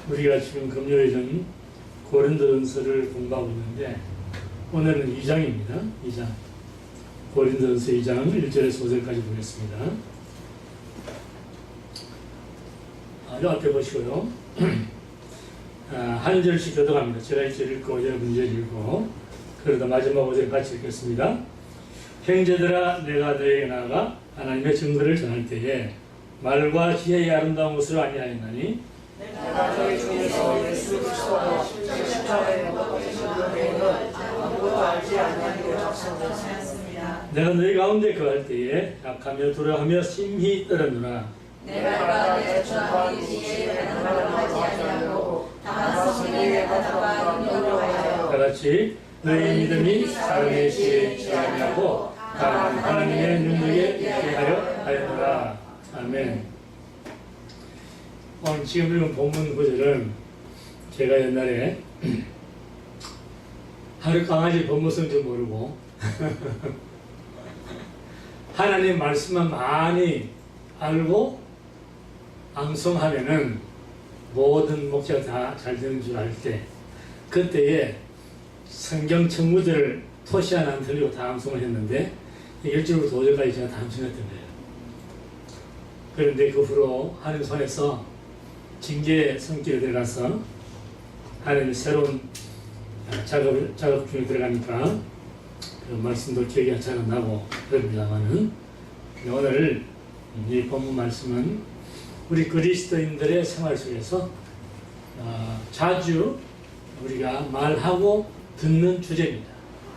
우리가 지금 금요일은 고린도전서를 공부하고 있는데 오늘은 2장입니다. 2장. 고린도전서 2장 1절에서 5절까지 보겠습니다. 요 앞에 보시고요. 한 절씩 교독합니다. 제가 1절 읽고 여러분 2절 읽고 그러다 마지막 5절 같이 읽겠습니다. 형제들아, 내가 너에게 나아가 하나님의 증거를 전할 때에 말과 지혜의 아름다운 것을 아니하였나니 내가 너희 중에서 예수 그리스도와 십자가에 못 박히신 외에는 아무것도 알지 아니하기로 작성되었습니다. 내가 너희 가운데 거할 때에 약하며 두려워하며 심히 떨었노라. 내가 내 전함이 지혜에 배당을 하지 아니하고 다만 성령의 배당과 능력으로 하여 다같이 너희 믿음이 사람의 지혜에 있지 아니하고 다만 하나님의 능력에 있게 하였노라. 아멘. 오늘 지금 읽은 본문 구절은 제가 옛날에 하루 강아지 법무성 좀 모르고 하나님 말씀만 많이 알고 암송하면은 모든 목자가 다 잘 되는 줄 알 때 그때에 성경 천구들을 토시 하나 안 틀리고 다 암송을 했는데 1절부터 5절까지 제가 다 암송했던 거예요. 그런데 그 후로 하나님 손에서 징계의 손길에 들어가서 하나님의 새로운 작업 중에 들어가니까 그 말씀도 기억이 잘 안 나고 그럽니다만은 오늘 이 본문 말씀은 우리 그리스도인들의 생활 속에서 자주 우리가 말하고 듣는 주제입니다.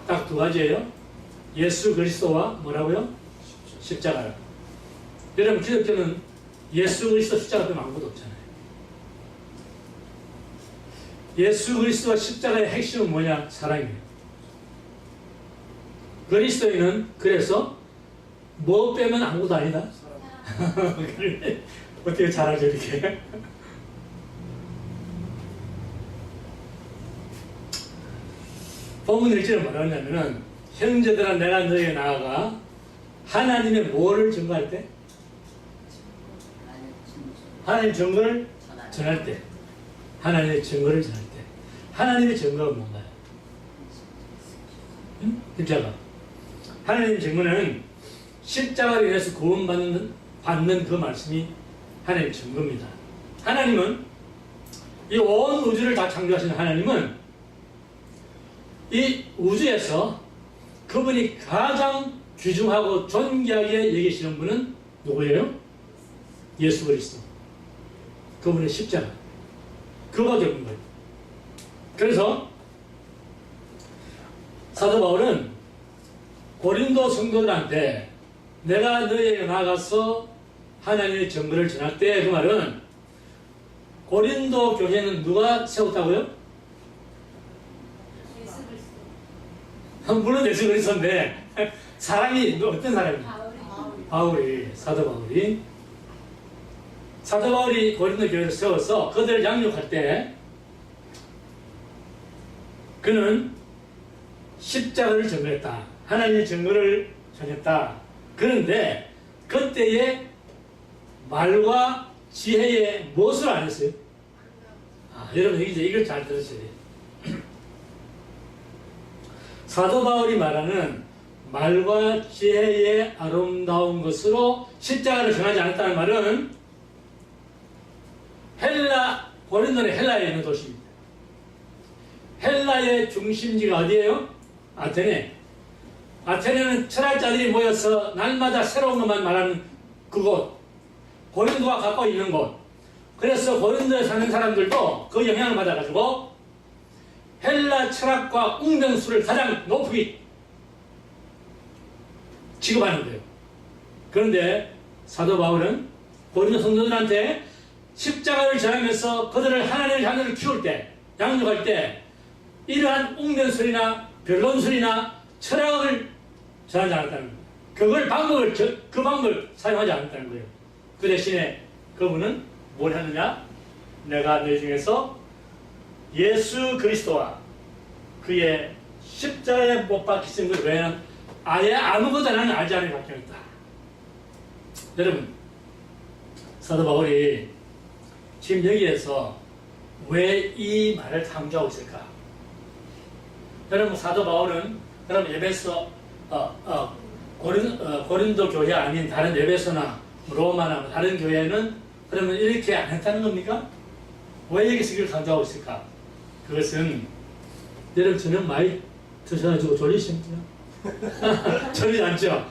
딱 두 가지예요. 예수 그리스도와 뭐라고요? 십자가요. 여러분 기독교는 예수 그리스도 십자가 빼면 아무것도 없잖아요. 예수 그리스도와 십자가의 핵심은 뭐냐? 사랑이에요. 그리스도인은 그래서 뭐 빼면 아무것도 아니다? 어떻게 잘하죠 이렇게? 본문 1절은 뭐라고 하냐면은 형제들아, 내가 너에게 나아가 하나님의 뭐를 증거할 때? 하나님의 증거를 전할 때. 하나님의 증거를 전할 때. 하나님의 증거가 뭔가요? 십자가. 하나님의 증거는 십자가로 인해서 구원받는 그 말씀이 하나님의 증거입니다. 하나님은 이 온 우주를 다 창조하신 하나님은 이 우주에서 그분이 가장 귀중하고 존귀하게 여기시는 분은 누구예요? 예수 그리스도. 그분의 십자가. 그거밖에 없는 거예요. 그래서 사도 바울은 고린도 성도들한테 내가 너희에게 나가서 하나님의 증거를 전할 때 그 말은 고린도 교회는 누가 세웠다고요? 물론 예수 그리스도인데 사람이 어떤 사람이에요? 바울이, 사도 바울이 고린도 교회를 세워서 그들을 양육할 때 그는 십자가를 전했다. 하나님의 증거를 전했다. 그런데 그때의 말과 지혜의 무엇을 안 했어요? 여러분 이제 이걸 잘 들으셔야 돼요. 사도 바울이 말하는 말과 지혜의 아름다운 것으로 십자가를 전하지 않았다는 말은 고린도는 헬라에 있는 도시입니다. 헬라의 중심지가 어디예요? 아테네. 아테네는 철학자들이 모여서 날마다 새로운 것만 말하는 그곳. 고린도와 가까이 있는 곳. 그래서 고린도에 사는 사람들도 그 영향을 받아가지고 헬라 철학과 웅변수를 가장 높이 취급하는 거예요. 그런데 사도 바울은 고린도 성도들한테 십자가를 전하면서 그들을 하나님의 자녀를 키울 때, 양육할 때 이러한 웅변술이나 변론술이나 철학을 전하지 않았다는 거예요. 그 방법을 사용하지 않았다는 거예요. 그 대신에 그분은 뭘 하느냐? 내가 너희 중에서 예수 그리스도와 그의 십자가에 못 박히신 것 외에는 아예 아무것도 나는 알지 않은 박혀있다. 여러분, 사도 바울이 지금 여기에서 왜 이 말을 강조하고 있을까? 여러분 사도 바울은 그럼 에베소 고린도 교회 아닌 다른 에베소나 로마나 다른 교회는 그러면 이렇게 안 했다는 겁니까? 왜 여기서 이걸 강조하고 있을까? 그것은 여러분 저녁 많이 드셔가지고 졸리십니까? 졸리지 않죠?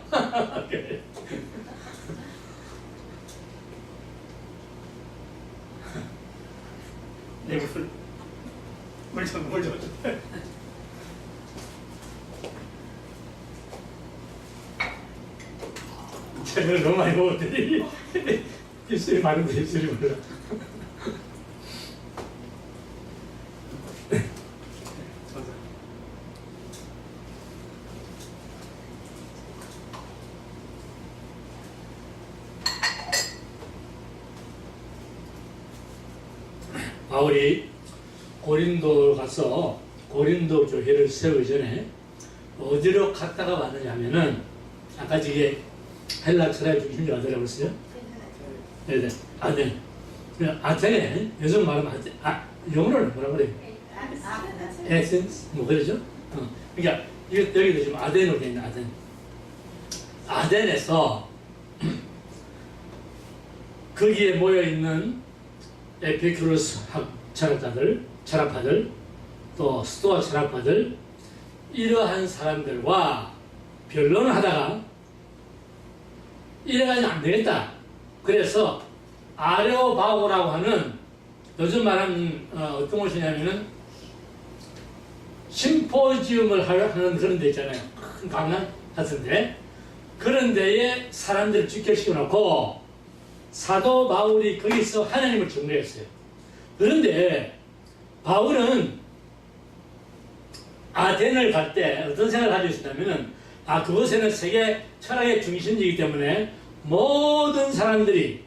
네, 물 좀. 저녁을 너무 많이 먹었더니 입술이 마른데 입술이 몰라. 바울이 고린도 가서 고린도 교회를 세우기 전에 어디로 갔다가 왔느냐 하면은 아까 이게 헬라 철학의 중심이 어디라고 했어요? 네, 아덴. 아테네, 요즘 말하면 영어로는 뭐라 그래요? 에센스? 뭐 그러죠? 그러니까 여기도 지금 아덴으로 되어 있는 아덴. 아덴에서 거기에 모여 있는 에피큐로스 철학파들, 또 스토아 철학파들, 이러한 사람들과 변론을 하다가 이래가지고 안 되겠다. 그래서 아레오바고라고 하는 요즘 말하는 어떤 곳이냐면은 심포지움을 하는 그런 데 있잖아요. 큰 강남 같은데 그런 데에 사람들을 집결시켜 놓고 사도 바울이 거기서 하나님을 증거했어요. 그런데 바울은 아덴을 갈 때 어떤 생각을 가지고 있었냐면은 그곳에는 세계 철학의 중심지이기 때문에 모든 사람들이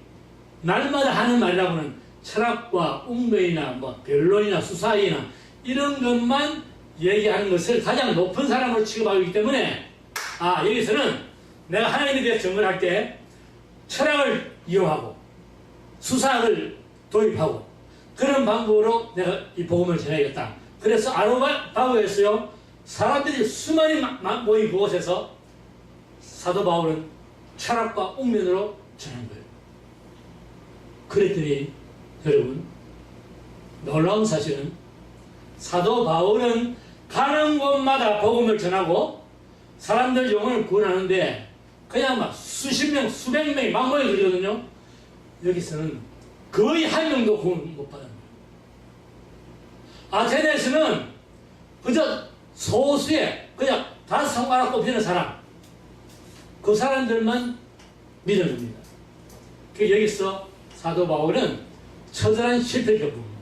날마다 하는 말이라고는 철학과 운명이나 변론이나 수사이나 이런 것만 얘기하는 것을 가장 높은 사람으로 취급하고 있기 때문에 여기서는 내가 하나님에 대해서 증거를 할 때 철학을 이용하고 수사를 도입하고 그런 방법으로 내가 이 복음을 전해야겠다. 그래서 아레오바고에서요 사람들이 수많이 모인 그곳에서 사도 바울은 철학과 옥면으로 전한 거예요. 그랬더니 여러분 놀라운 사실은 사도 바울은 가는 곳마다 복음을 전하고 사람들 영혼을 구원하는데 그냥 막 수십 명, 수백 명이 막 모여들거든요. 여기서는 거의 한 명도 구원 못 받은 거예요. 아테네에서는 그저 소수의 그냥 다 손가락 꼽히는 사람 그 사람들만 믿어줍니다. 여기서 사도 바울은 처절한 실패를 겪습니다.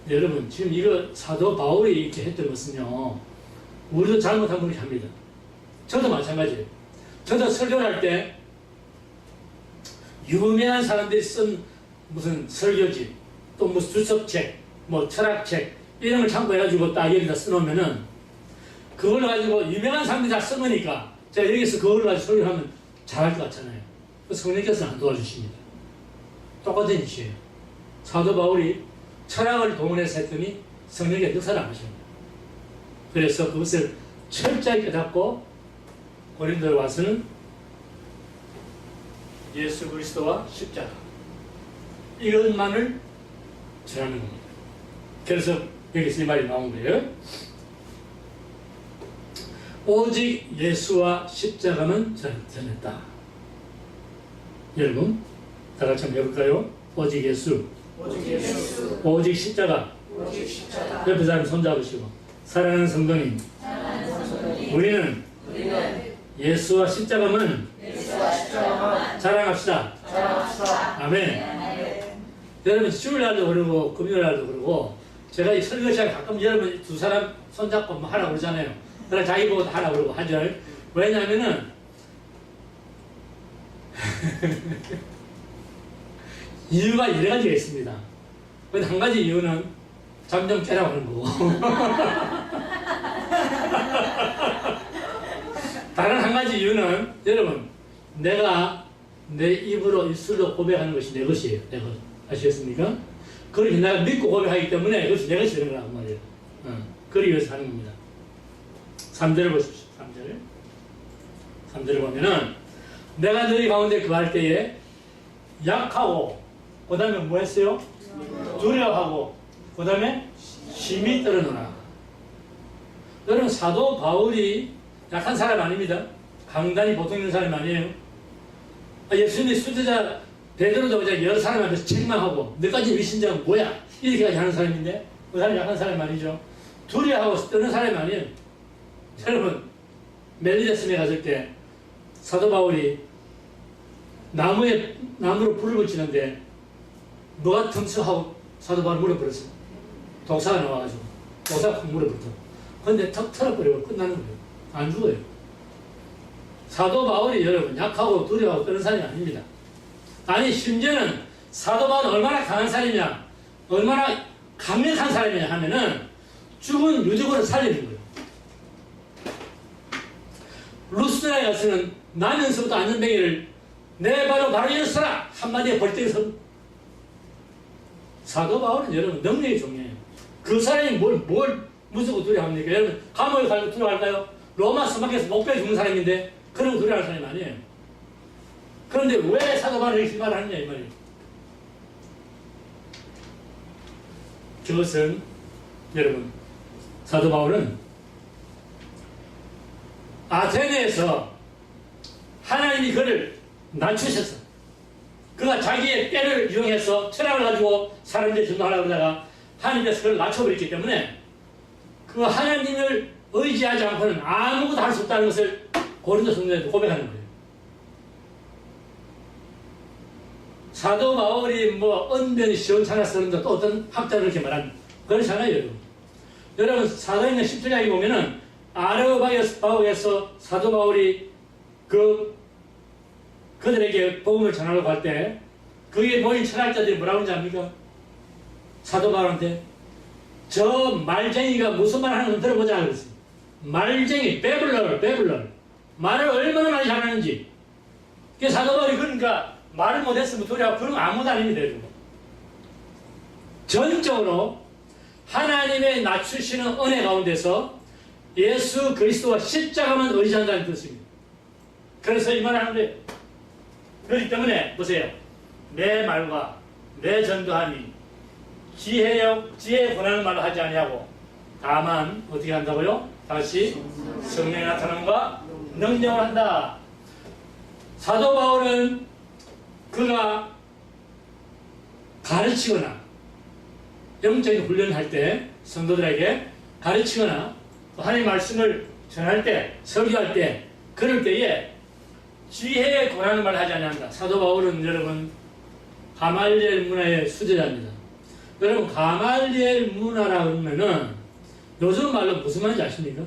여러분 지금 이거 사도 바울이 이렇게 했던 것은요 우리도 잘못하면 그렇게 합니다. 저도 마찬가지예요. 저도 설교를 할 때 유명한 사람들이 쓴 무슨 설교집 또 무슨 주석책 철학책 이런 걸 참고해가지고 딱 여기다 써놓으면은 그걸 가지고 유명한 사람들이 다 써놓으니까 제가 여기서 그걸 가지고 설교를 하면 잘할 것 같잖아요. 성령께서는 안 도와주십니다. 똑같은 이슈예요. 사도 바울이 철학을 동원해서 했더니 성령의 역사를 안 하십니다. 그래서 그것을 철저히 깨닫고 고린도에 와서는 예수 그리스도와 십자가 이것만을 전하는 겁니다. 그래서 여기서 이 말이 나온 거예요. 오직 예수와 십자가만 전했다. 여러분 다 같이 한번 해볼까요? 오직 예수, 오직 십자가. 옆에 사람 손잡으시고 사랑하는 성도님, 우리는 예수와 십자가만 자랑합시다. 아멘. 여러분 주일날도 그러고 금요일날도 그러고 제가 이 설교 시간에 가끔 여러분 두 사람 손잡고 하라고 그러잖아요. 그래서 자기 보고 하라고 그러고 하죠. 왜냐하면은 이유가 여러 가지가 있습니다. 근데 한 가지 이유는 잠 좀 깨라고 하는 거고 다른 한 가지 이유는 여러분 내가 내 입으로 입술로 고백하는 것이 내 것이에요. 내 것. 아시겠습니까? 그걸 내가 믿고 고백하기 때문에 그것이 내 것이 되는 거란 말이에요. 그걸 위해서 하는 겁니다. 3절을 보십시오. 3절을 보면은 내가 너희 가운데 거할 때에 약하고 그 다음에 뭐 했어요? 두려워하고 그 다음에 심히 떨어노라. 여러분 사도 바울이 약한 사람 아닙니다. 강단이 보통 있는 사람이 아니에요. 예수님의 수제자 베드로도 여러 사람 앞에서 책망하고 너까지 미신자가 뭐야? 이렇게까지 하는 사람인데 그 사람이 약한 사람이 아니죠. 두려워하고 떠는 사람이 아니에요. 여러분 멜리데스에 갔을 때 사도 바울이 나무로 불을 붙이는데 뭐가 틈수하고 사도 바울 물에 버렸어요. 독사가 나와가지고 독사가 확 물에 붙어. 근데 턱 털어버리고 끝나는 거예요. 안 죽어요. 사도 바울이 여러분 약하고 두려워하고 떠는 사람이 아닙니다. 아니 심지어는 사도 바울은 얼마나 강한 사람이냐, 얼마나 강력한 사람이냐 하면은 죽은 유대고를 살리는 거예요. 루스드라에 가서는 나면서부터 안전뱅이를 내 바로 일어서라 한마디에 벌떡에서. 사도 바울은 여러분 능력이 중요해요. 그 사람이 뭘 무서워 두려워합니까? 여러분 감옥에 가서 두려워할까요? 로마 수막에서 목베어 죽는 사람인데 그런 거 두려워할 사람이 아니에요. 그런데 왜 사도 바울이 이렇게 말을 하느냐 이 말이에요. 그것은 여러분 사도 바울은 아테네에서 하나님이 그를 낮추셨어. 그가 자기의 뼈를 이용해서 철학을 가지고 사람들이 전도하려고 하다가 하나님께서 그를 낮춰버렸기 때문에 그 하나님을 의지하지 않고는 아무것도 할 수 없다는 것을 고린도 성도에도 고백하는 거예요. 사도 바울이 뭐 언변이 시원찮아서 그런다 또 어떤 학자를 이렇게 말하는 그렇잖아요 여러분. 여러분 사도행전 17장에 보면은 아레오바기에서 사도 바울이 그들에게 복음을 전하려고 할 때 그에 모인 철학자들이 뭐라고 하는지 압니까? 사도 바울한테 저 말쟁이가 무슨 말 하는 거 들어보자 그랬어요. 말쟁이, 베블러 말을 얼마나 많이 잘하는지. 그 사도 바울이 그러니까 말을 못했으면 두려워 그런 거 아무도 아닙니다. 전적으로 하나님의 낮추시는 은혜 가운데서 예수 그리스도와 십자가만 의지한다는 뜻입니다. 그래서 이 말을 하는데 그렇기 때문에 보세요. 내 말과 내 전도함이 지혜에 권하는 말을 하지 아니하고 다만 어떻게 한다고요? 다시 성령의 나타남과 능력을 한다. 사도 바울은 그가 가르치거나 영적인 훈련을 할 때 성도들에게 가르치거나 또 하나님의 말씀을 전할 때 설교할 때 그럴 때에 지혜에 권하는 말을 하지 않는다. 사도 바울은 여러분 가말리엘 문화의 수제자입니다. 여러분 가말리엘 문화라 그러면은 요즘 말로 무슨 말인지 아십니까?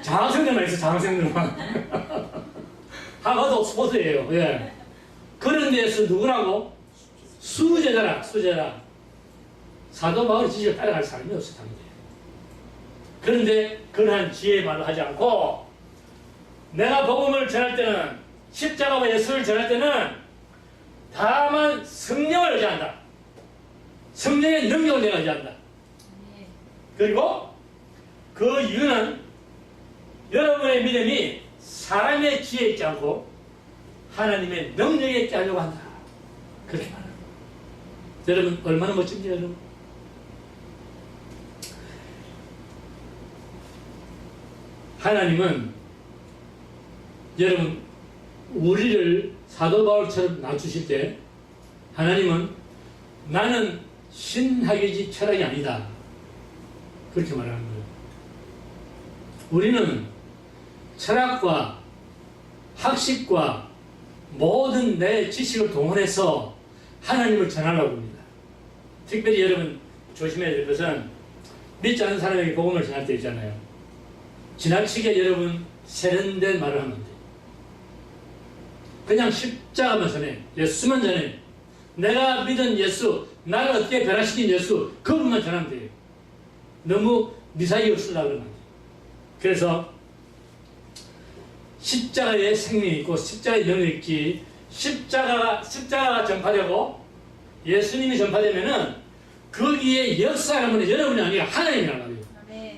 장학생들만 있어. 장학생들만. 하버드 옥스퍼드예요. 예. 그런 데서 누구라고? 수제자라. 사도 바울의 지식을 따라갈 사람이 없어 당대. 그런데 그러한 지혜의 말을 하지 않고 내가 복음을 전할 때는 십자가와 예수를 전할 때는 다만 성령을 의지한다. 성령의 능력을 내가 의지한다. 그리고 그 이유는 여러분의 믿음이 사람의 지혜에 있지 않고 하나님의 능력에 있게 하려고 한다. 그렇게 말합니다. 여러분 얼마나 멋진지 여러분. 하나님은 여러분 우리를 사도 바울처럼 낮추실 때 하나님은 나는 신학이지 철학이 아니다. 그렇게 말하는 거예요. 우리는 철학과 학식과 모든 내 지식을 동원해서 하나님을 전하려고 합니다. 특별히 여러분 조심해야 될 것은 믿지 않는 사람에게 복음을 전할 때 있잖아요. 지나치게 여러분 세련된 말을 하면 안 돼요. 그냥 십자가만 전해. 예수만 전해. 내가 믿은 예수, 나를 어떻게 변화시킨 예수, 그분만 전하면 돼요. 너무 미사기 없으려고 그러면 안 돼요. 그래서 십자가에 생명이 있고 십자가의 능력이 있지 십자가가 전파되고 예수님이 전파되면은 거기에 역사하는 여러분이 아니라 하나님이란 말이에요.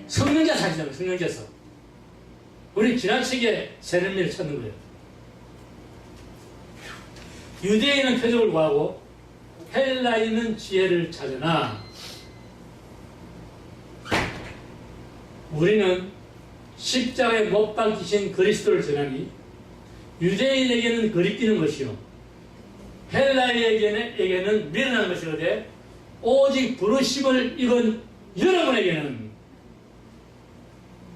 성령자 사시잖아요. 성령자서. 우리 지나치게 세례미를 찾는 거예요. 유대인은 표적을 구하고 헬라인은 지혜를 찾으나 우리는 십자가에 못 박히신 그리스도를 전하니 유대인에게는 거리끼는 것이요 헬라인에게는 미련한 것이거든 오직 부르심을 입은 여러분에게는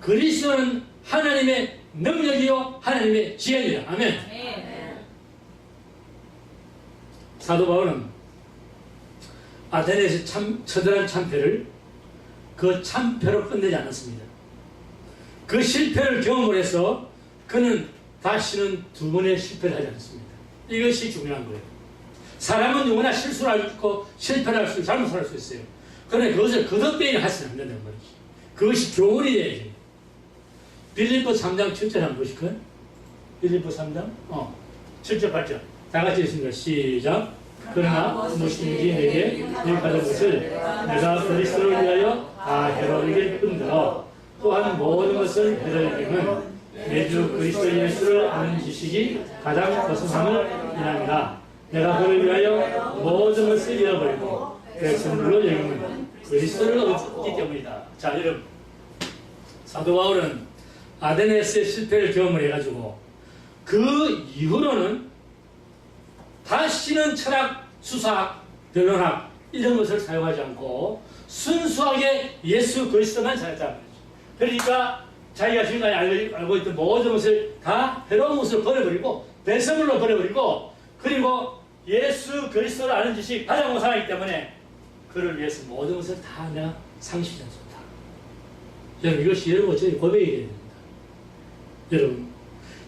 그리스도는 하나님의 능력이요 하나님의 지혜입니다. 아멘. 사도 바울은 아테네에서 처절한 참패를 그 참패로 끝내지 않았습니다. 그 실패를 경험을 해서 그는 다시는 두 번의 실패를 하지 않았습니다. 이것이 중요한 거예요. 사람은 누구나 실수를 할 수 있고 실패를 할 수 있고 잘못을 할 수 있어요. 그런데 그것을 거듭되게 하시면 안 된다는 말이지. 그것이 교훈이 돼야지. 빌립보 3장 7절 한번 보실까요? 빌립보 3장 7절 8절 다 같이 읽습니다. 시작. 그러나 무엇인지 내게 유익하던 것을 내가 그리스도를 위하여 다 해로이길 뿐더러 또한 모든 것을 해로이기는 매주 그리스도 예수를 아는 지식이 가장 거듭함을 인함이라. 내가 그를 위하여 모든 것을 잃어버리고 백성물로 여기는 그리스도를 얻기 때문이다. 자, 여러분, 사도 바울은 아테네스의 실패를 경험을 해가지고 그 이후로는 다시는 철학, 수사학, 변론학 이런 것을 사용하지 않고 순수하게 예수 그리스도만 찾았다. 그러니까 자기가 지금까지 알고 있던 모든 것을 다 해로운 것을 버려버리고 배설물로 버려버리고 그리고 예수 그리스도를 아는 지식이 가장 우선하기 때문에 그를 위해서 모든 것을 다 내가 상실하지 않습니다. 여러분 이것이 여러분 저희 고백이 돼야 됩니다. 여러분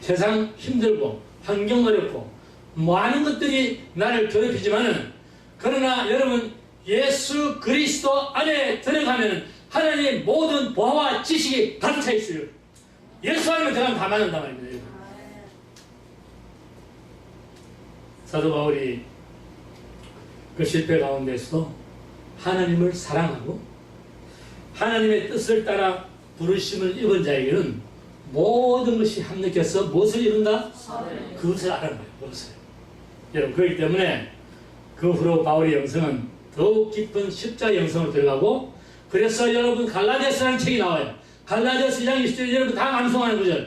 세상 힘들고 환경 어렵고 많은 것들이 나를 괴롭히지만은 그러나 여러분 예수 그리스도 안에 들어가면 하나님의 모든 보화와 지식이 가득 차 있어요. 예수 안에 들어가면 다 맞는단 말입니다. 여러분. 사도 바울이 그 실패 가운데서도 하나님을 사랑하고 하나님의 뜻을 따라 부르심을 입은 자에게는 모든 것이 합력해서 무엇을 이룬다? 그것을 알아는 거예요. 그것을. 여러분 그렇기 때문에 그 후로 바울의 영성은 더욱 깊은 십자의 영성으로 들어가고 그래서 여러분 갈라디아서라는 책이 나와요. 갈라디아서 2장 20절에 여러분 다 암송하는 거죠.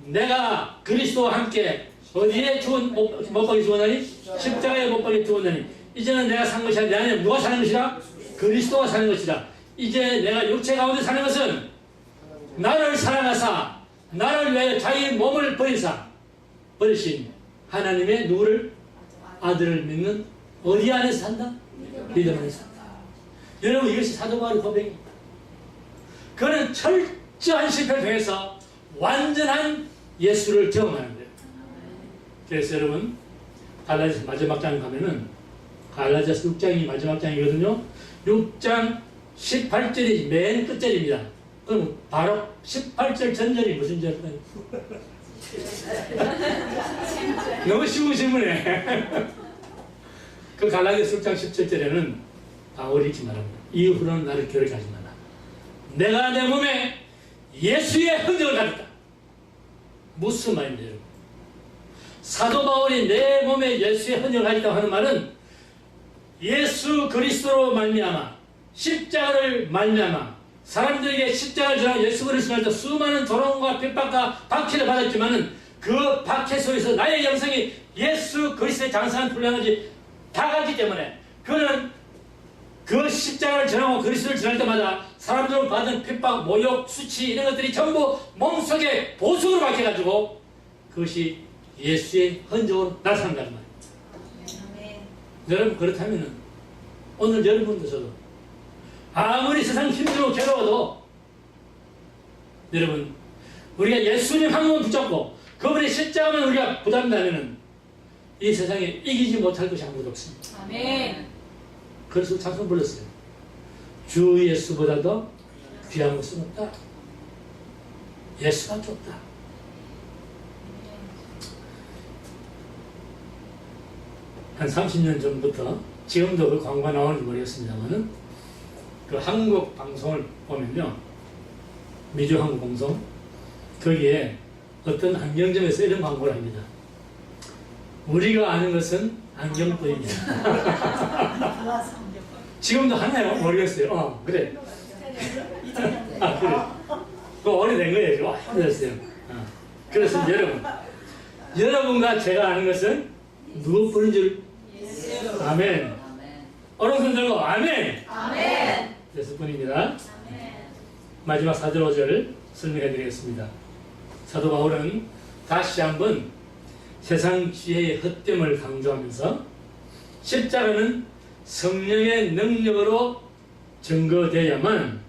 내가 그리스도와 함께 어디에 못 박혀 죽었나니? 십자가에 못 박혀 죽었나니 이제는 내가 산 것이 아니라 내 안에 누가 사는 것이라? 그리스도가 사는 것이라. 이제 내가 육체 가운데 사는 것은 나를 사랑하사 나를 위하여 자기 몸을 버리신 하나님의 누구를? 아들을 믿는 어디 안에서 산다? 믿음 안에서 산다. 여러분 이것이 사도 바울의 고백입니다. 그는 철저한 실패를 통해서 완전한 예수를 경험하는 거예요. 그래서 여러분 갈라디아서 마지막 장 가면은 갈라디아서 6장이 마지막 장이거든요. 6장 18절이 맨 끝절입니다. 그럼 바로 18절 전절이 무슨 절일까요? 너무 쉬운 질문이네. 그 갈라디아서 6장 17절에는 바울이 이렇게 말합니다. 이후로는 나를 괴롭히지 마라. 내가 내 몸에 예수의 흔적을 가졌다. 무슨 말인지 여러분. 사도 바울이 내 몸에 예수의 흔적을 가졌다고 하는 말은 예수 그리스도로 말미암아 십자가를 말미암아 사람들에게 십자가를 전하고 예수 그리스도를 할 때 수많은 조롱과 핍박과 박해를 받았지만은 그 박해 속에서 나의 영성이 예수 그리스도의 장사한 분량까지 다 갔기 때문에 그는 그 십자가를 전하고 그리스도를 전할 때마다 사람들로 받은 핍박, 모욕, 수치 이런 것들이 전부 몸속에 보석으로 박혀가지고 그것이 예수의 흔적으로 나타난단 말이에요. 여러분 그렇다면 오늘 여러분도 저도 아무리 세상 힘들고 괴로워도 여러분 우리가 예수님 한 몸을 붙잡고 그분의 십자가만 우리가 부담다면 이 세상에 이기지 못할 것이 아무도 없습니다. 아멘. 그래서 찬송 불렀어요. 주 예수보다도 귀한 것은 없다. 예수밖에 없다. 한 30년 전부터 지금도 그 광고가 나오는지 모르겠습니다만은 그 한국 방송을 보면요, 미주 한국 방송 거기에 어떤 안경점에서 이런 광고를 합니다. 우리가 아는 것은 안경뿐입니다. 지금도 하나요? 모르겠어요. 그래. 그래. 그 오래된 거예요. 오래됐어요. 그래서 여러분과 제가 아는 것은 누구뿐인 줄? 아멘. 오른손 들고 아멘. 예수뿐입니다. 마지막 4절 5절 설명해 드리겠습니다. 사도 바울은 다시 한번 세상 지혜의 헛됨을 강조하면서 십자가는 성령의 능력으로 증거되어야만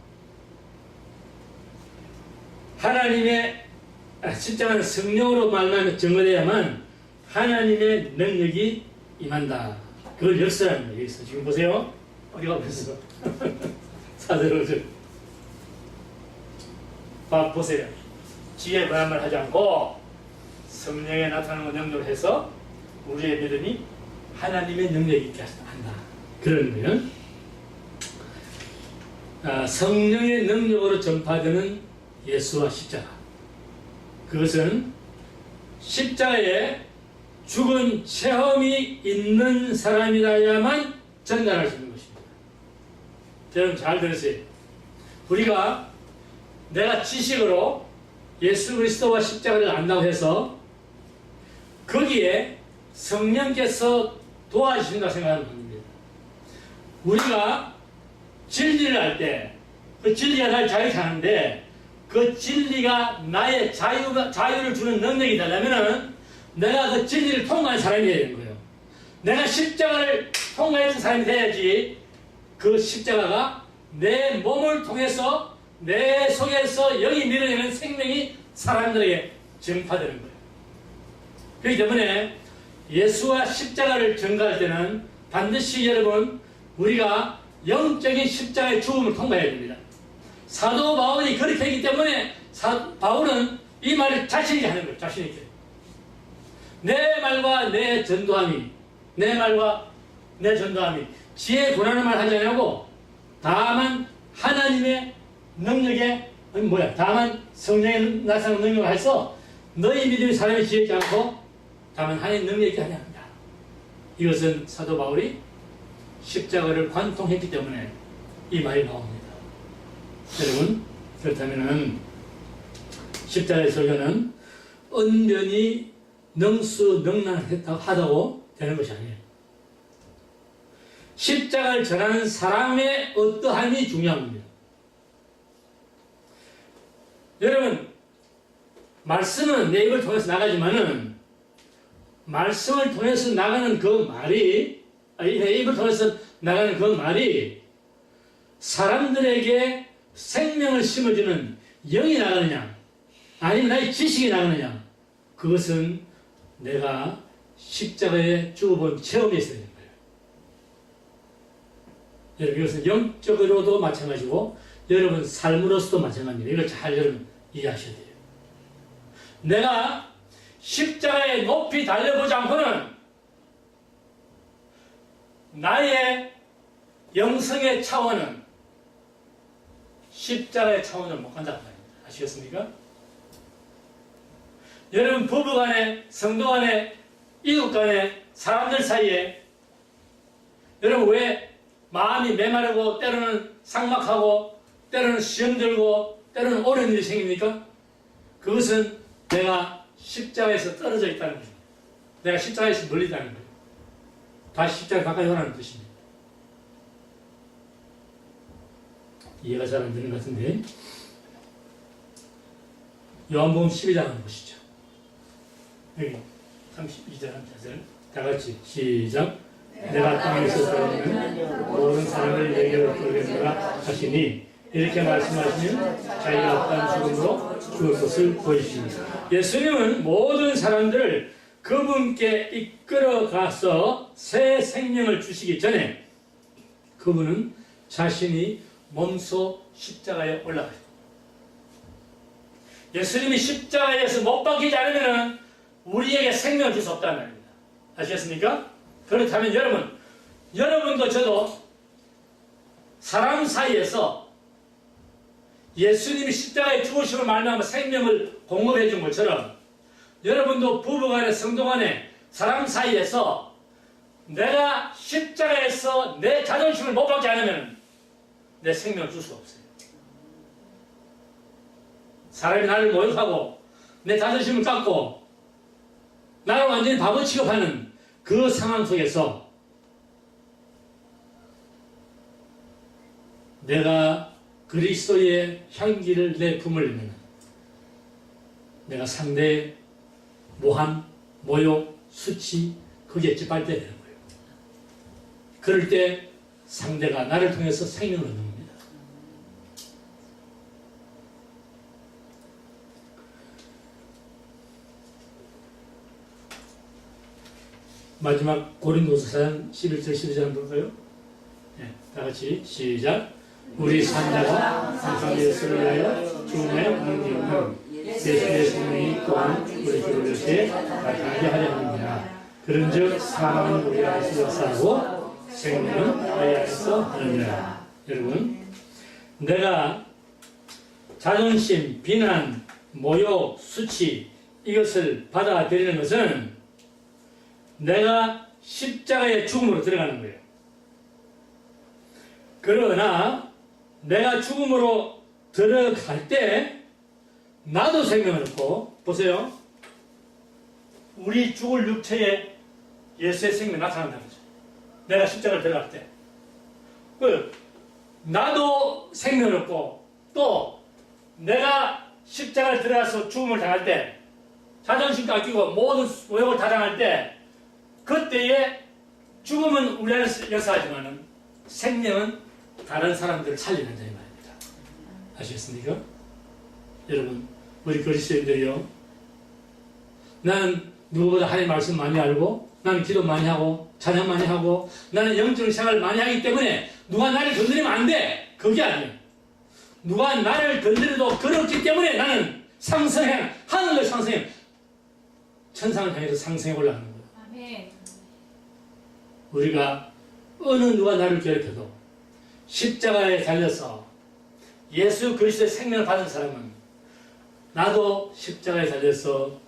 십자가는 성령으로 말하면 증거되어야만 하나님의 능력이 임한다. 그걸 역설하는 거예요. 여기서 지금 보세요. 어디가 벌써 4절 5절 보세요. 지혜의 말을 하지 않고 성령에 나타나는 능력을 해서 우리의 믿음이 하나님의 능력이 있게 한다. 그런 거예요. 성령의 능력으로 전파되는 예수와 십자가. 그것은 십자가에 죽은 체험이 있는 사람이라야만 전달할 수 있는 것입니다. 여러분 잘 들으세요. 내가 지식으로 예수 그리스도와 십자가를 안다고 해서 거기에 성령께서 도와주신다 생각하면 안 됩니다. 우리가 진리를 알 때 그 진리가 날 자유케 하는데 그 진리가 나의 자유를 주는 능력이 되려면 내가 그 진리를 통과한 사람이 되야 되는 거예요. 내가 십자가를 통과했던 사람이 돼야지 그 십자가가 내 몸을 통해서 내 속에서 영이 밀어내는 생명이 사람들에게 전파되는 거예요. 그렇기 때문에 예수와 십자가를 전가할 때는 반드시 여러분 우리가 영적인 십자가의 죽음을 통과해야 됩니다. 사도 바울이 그렇게 했기 때문에 바울은 이 말을 자신있게 하는 거예요. 자신있게. 내 말과 내 전도함이 지혜 고난의 말 하지 않냐고 다만 하나님의 능력에 다만 성령의 나타나는 능력을 해서 너희 믿음이 사람의 지혜지 않고 다만 하나님의 능력이 하냐 합니다. 이것은 사도 바울이 십자가를 관통했기 때문에 이 말이 나옵니다. 여러분 그렇다면 십자가의 설교는 언변이 능수능란하다고 되는 것이 아니에요. 십자가를 전하는 사람의 어떠함이 중요한 겁니다. 여러분 말씀은 내 입을 통해서 나가지만은 말씀을 통해서 나가는 그 말이 내 입을 통해서 나가는 그 말이 사람들에게 생명을 심어주는 영이 나가느냐 아니면 나의 지식이 나가느냐 그것은 내가 십자가에 죽어본 체험이 있어야 되는 거예요. 여러분 이것은 영적으로도 마찬가지고 여러분 삶으로서도 마찬가지입니다. 이걸 잘 여러분 이해하셔야 돼요. 내가 십자가에 높이 달려보지 않고는 나의 영성의 차원은 십자가의 차원을 못 간다는 말입니다. 아시겠습니까? 여러분 부부 간에, 성도 간에, 이웃 간에, 사람들 사이에 여러분 왜 마음이 메마르고 때로는 삭막하고 때로는 시험 들고 때로는 어려운 일이 생깁니까? 그것은 내가 십자가에서 떨어져 있다는 거예요. 내가 십자가에서 멀리 있다는 거예요. 다시 십자가 가까이 오라는 뜻입니다. 이해가 잘 안 되는 것 같은데 요한복음 12장 한번 보시죠. 여기 32절 다 같이 시작. 내가 땅에서 들어오는 모든 사람을 내게로 끌겠노라 하시니 이렇게 말씀하시면 자기가 어떠한 죽음으로 죽을 것을 보이십니다. 예수님은 모든 사람들을 그분께 이끌어가서 새 생명을 주시기 전에 그분은 자신이 몸소 십자가에 올라가요. 예수님이 십자가에서 못 박히지 않으면 우리에게 생명을 줄 수 없다는 말입니다. 아시겠습니까? 그렇다면 여러분도 저도 사람 사이에서 예수님이 십자가에 죽으심을 말미암아 생명을 공급해 준 것처럼 여러분도 부부간에 성도간에 사람 사이에서 내가 십자가에서 내 자존심을 못 받지 않으면 내 생명을 줄 수가 없어요. 사람이 나를 모욕하고 내 자존심을 깎고 나를 완전히 바보 취급하는 그 상황 속에서 내가 그리스도의 향기를 내 품으려면 내가 상대의 모함, 모욕, 수치 거기에 찌빨대야 되는 거예요. 그럴 때 상대가 나를 통해서 생명을 얻는 겁니다. 마지막 고린도서 4장 11절 12절 한번 볼까요? 네, 다 같이 시작. 우리 산자가 항상 예수를 위하여 죽음에 넘기는 예수의 생명이 또한 우리 주를 나타나게 하려 합니다. 그런즉 사망은 우리 안에서 역사하고 생명은 우리 안에서 하느니라. 여러분, 내가 자존심, 비난, 모욕, 수치 이것을 받아들이는 것은 내가 십자가의 죽음으로 들어가는 거예요. 그러나 내가 죽음으로 들어갈 때 나도 생명을 얻고, 보세요. 우리 죽을 육체에 예수의 생명이 나타난다는 거죠. 내가 십자가를 들어갈 때. 나도 생명을 얻고, 또 내가 십자가를 들어가서 죽음을 당할 때, 자존심 깎이고 모든 모욕을 다 당할 때, 그때에 죽음은 우리 안에서 역사하지만 생명은 다른 사람들을 살리는 자의 말입니다. 아시겠습니까? 여러분, 우리 그리스도인들이요, 나는 누구보다 하나님의 말씀 많이 알고, 나는 기도 많이 하고, 찬양 많이 하고, 나는 영적 생활을 많이 하기 때문에 누가 나를 건드리면 안 돼. 그게 아니에요. 누가 나를 건드려도 그렇기 때문에 나는 상승해, 하늘로 상승해, 천상을 향해서 상승해 올라가는 거예요. 아멘. 우리가 어느 누가 나를 괴롭혀도 십자가에 달려서 예수 그리스도의 생명을 받은 사람은 나도 십자가에 달려서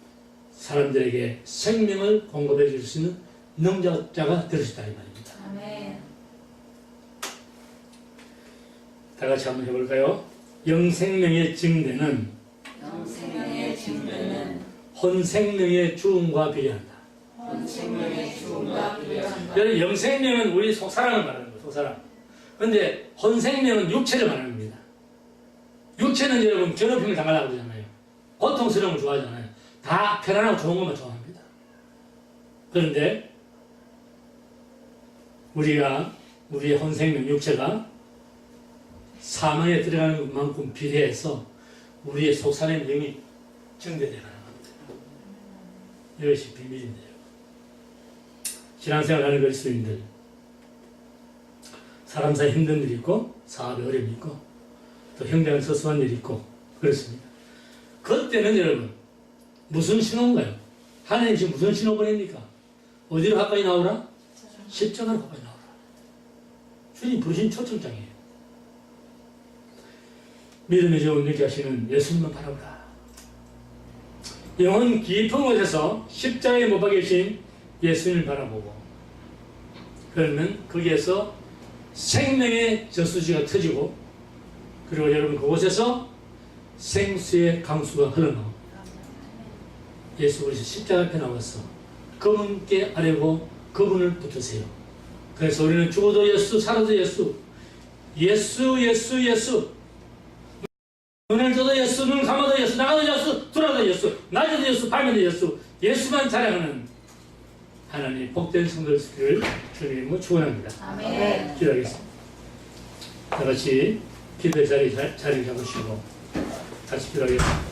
사람들에게 생명을 공급해 줄 수 있는 능력자가 될 수 있다 이 말입니다. 아멘. 다 같이 한번 해볼까요? 영생명의 증대는 영생명의 증거는 혼생명의 죽음과 비례한다. 혼생명의 죽음과 비례한다. 여러분, 영생명은 우리 속사람을 말하는 거예요. 속사람. 그런데 혼생명은 육체를 말하는 겁니다. 육체는 여러분 괴롭힘을 당하려고 그러잖아요. 고통스러운 걸 좋아하잖아요. 다 편안하고 좋은 것만 좋아합니다. 그런데 우리의 혼생명 육체가 사망에 들어가는 것만큼 비례해서 우리의 속사람의 영이 증대되어가는 겁니다. 이것이 비밀인데요. 신앙생활하는 그리스도인들, 사람 사이 힘든 일이 있고 사업에 어려움이 있고 또 형제간 서수한 일이 있고 그렇습니다. 그때는 여러분 무슨 신호인가요? 하나님 지금 무슨 신호 보냅니까? 어디로 가까이 나오라? 십자가로 가까이 나오라. 주님 부르신 초청장이에요. 믿음의 정을 느끼게 하시는 예수님만 바라보라. 영혼 깊은 곳에서 십자가에 못 박히신 예수님을 바라보고, 그러면 거기에서 생명의 저수지가 터지고, 그리고 여러분 그곳에서 생수의 강수가 흘러나옵니다. 예수 그리스도 십자가 앞에 나와서 그분께 아뢰고 그분을 붙으세요. 그래서 우리는 죽어도 예수, 살아도 예수, 예수, 예수, 예수. 눈을 떠도 예수, 눈을 감아도 예수, 나가도 예수, 들어도 예수, 낮에도 예수, 밤에도 예수, 예수만 자랑하는 하나님의 복된 성도를 되기를 주님으로 축원합니다. 아멘. 기도하겠습니다. 다 같이 기도의 자리 잡으시고 같이 기도하겠습니다.